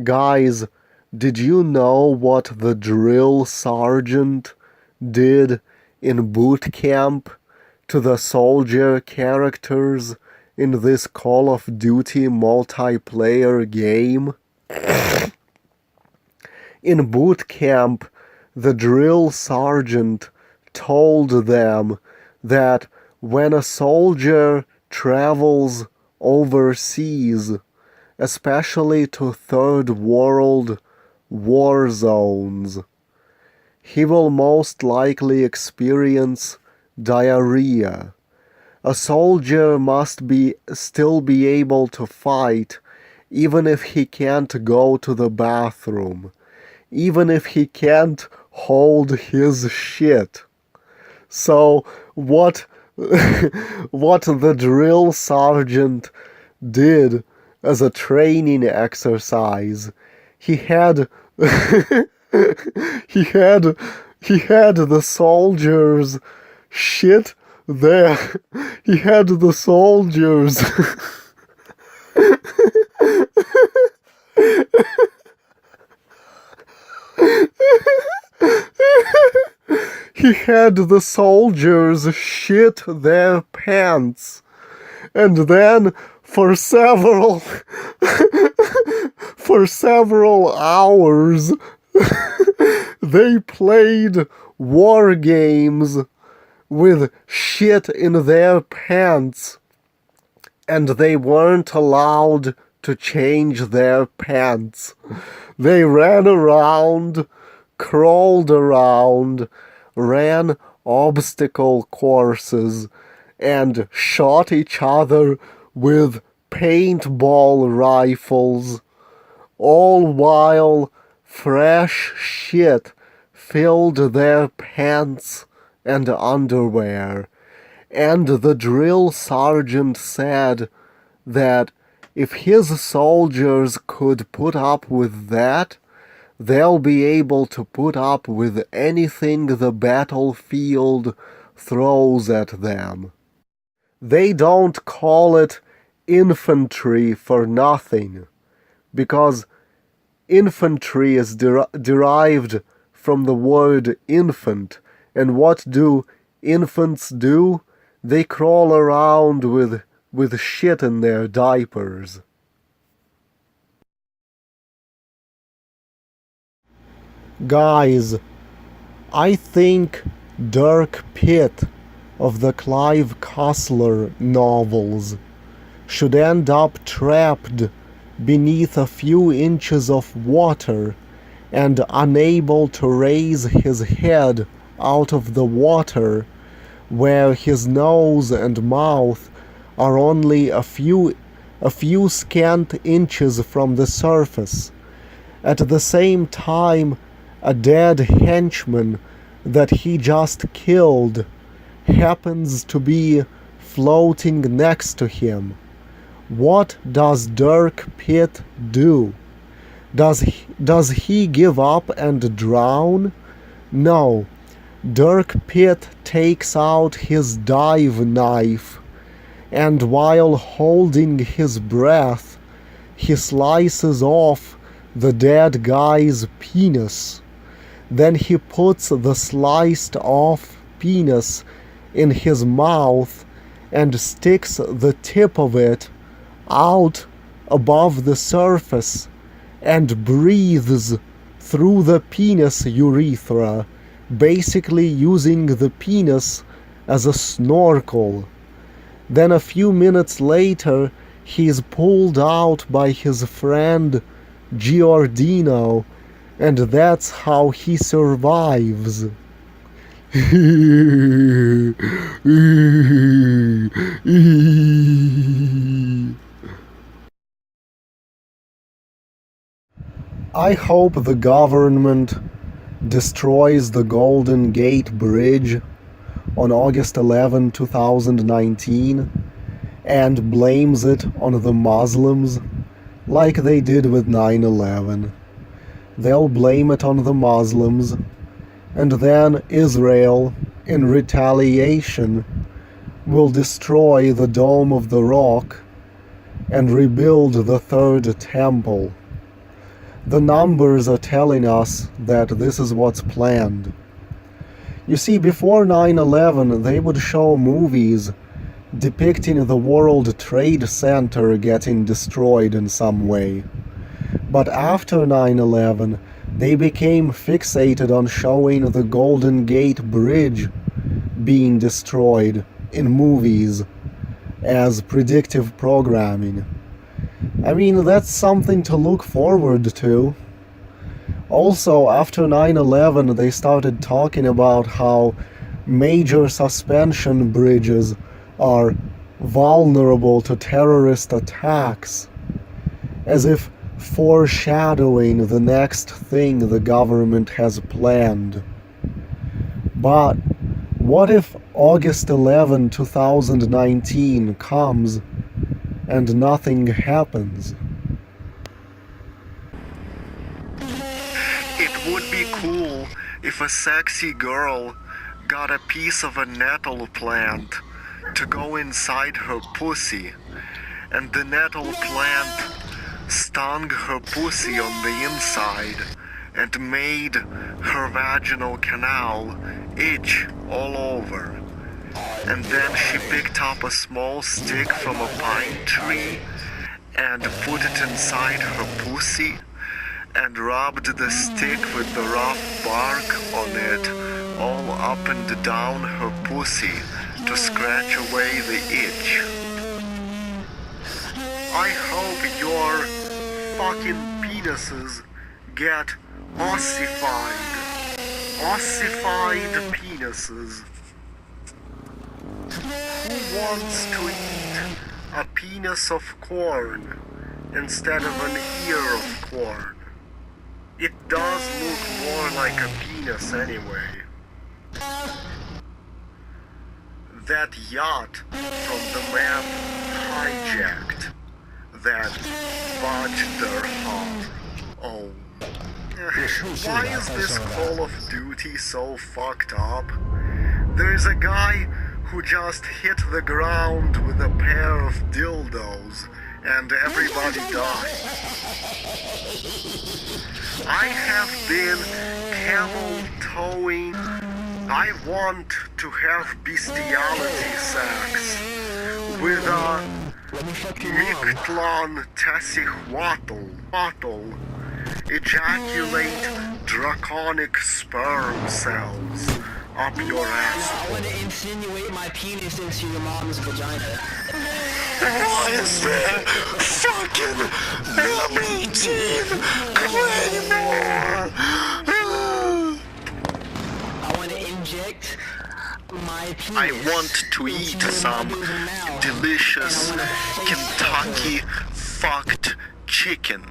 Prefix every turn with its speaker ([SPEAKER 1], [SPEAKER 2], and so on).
[SPEAKER 1] Guys, did you know what the drill sergeant did in boot camp to the soldier characters in this Call of Duty multiplayer game? In boot camp, the drill sergeant told them that when a soldier travels overseas, especially to third world war zones, he will most likely experience diarrhea. A soldier must still be able to fight even if he can't go to the bathroom, even if he can't hold his shit. So what what the drill sergeant did as a training exercise, he had he had he had the soldiers shit there. He had the soldiers he had the soldiers shit their pants, and then for several hours they played war games with shit in their pants, and they weren't allowed to change their pants. They ran around, crawled around, ran obstacle courses, and shot each other with paintball rifles, all while fresh shit filled their pants and underwear. And the drill sergeant said that if his soldiers could put up with that, they'll be able to put up with anything the battlefield throws at them. They don't call it infantry for nothing, because infantry is derived from the word infant, and what do infants do? They crawl around with shit in their diapers. Guys, I think Dirk Pitt of the Clive Cussler novels should end up trapped beneath a few inches of water and unable to raise his head out of the water, where his nose and mouth are only a few scant inches from the surface. At the same time, a dead henchman that he just killed happens to be floating next to him. What does Dirk Pitt do? Does he give up and drown? No. Dirk Pitt takes out his dive knife, and while holding his breath, he slices off the dead guy's penis. Then he puts the sliced off penis in his mouth and sticks the tip of it out above the surface and breathes through the penis urethra, basically using the penis as a snorkel. Then a few minutes later, he is pulled out by his friend Giordino, and that's how he survives. I hope the government destroys the Golden Gate Bridge on August 11, 2019, and blames it on the Muslims like they did with 9/11. They'll blame it on the Muslims, and then Israel, in retaliation, will destroy the Dome of the Rock and rebuild the Third Temple. The numbers are telling us that this is what's planned. You see, before 9/11, they would show movies depicting the World Trade Center getting destroyed in some way. But after 9/11, they became fixated on showing the Golden Gate Bridge being destroyed in movies as predictive programming. I mean, that's something to look forward to. Also, after 9/11, they started talking about how major suspension bridges are vulnerable to terrorist attacks, as if foreshadowing the next thing the government has planned. But what if August 11, 2019 comes and nothing happens?
[SPEAKER 2] It would be cool if a sexy girl got a piece of a nettle plant to go inside her pussy, and the nettle plant stung her pussy on the inside and made her vaginal canal itch all over. And then she picked up a small stick from a pine tree and put it inside her pussy and rubbed the stick with the rough bark on it all up and down her pussy to scratch away the itch. I hope your fucking penises get ossified. Ossified penises. Who wants to eat a penis of corn instead of an ear of corn? It does look more like a penis anyway. That yacht from the map hijacked that Bajder Har. Oh. Why is this Call of Duty so fucked up? There's a guy who just hit the ground with a pair of dildos and everybody died. I have been camel towing. I want to have bestiality sex with a Mictlan Tessihuatl. Ejaculate draconic sperm cells up your ass.
[SPEAKER 3] I want to insinuate my penis into your mom's vagina.
[SPEAKER 2] Why is there fucking M18 Claymore?
[SPEAKER 3] I want to inject my penis.
[SPEAKER 2] I want to eat some delicious Kentucky fucked chicken.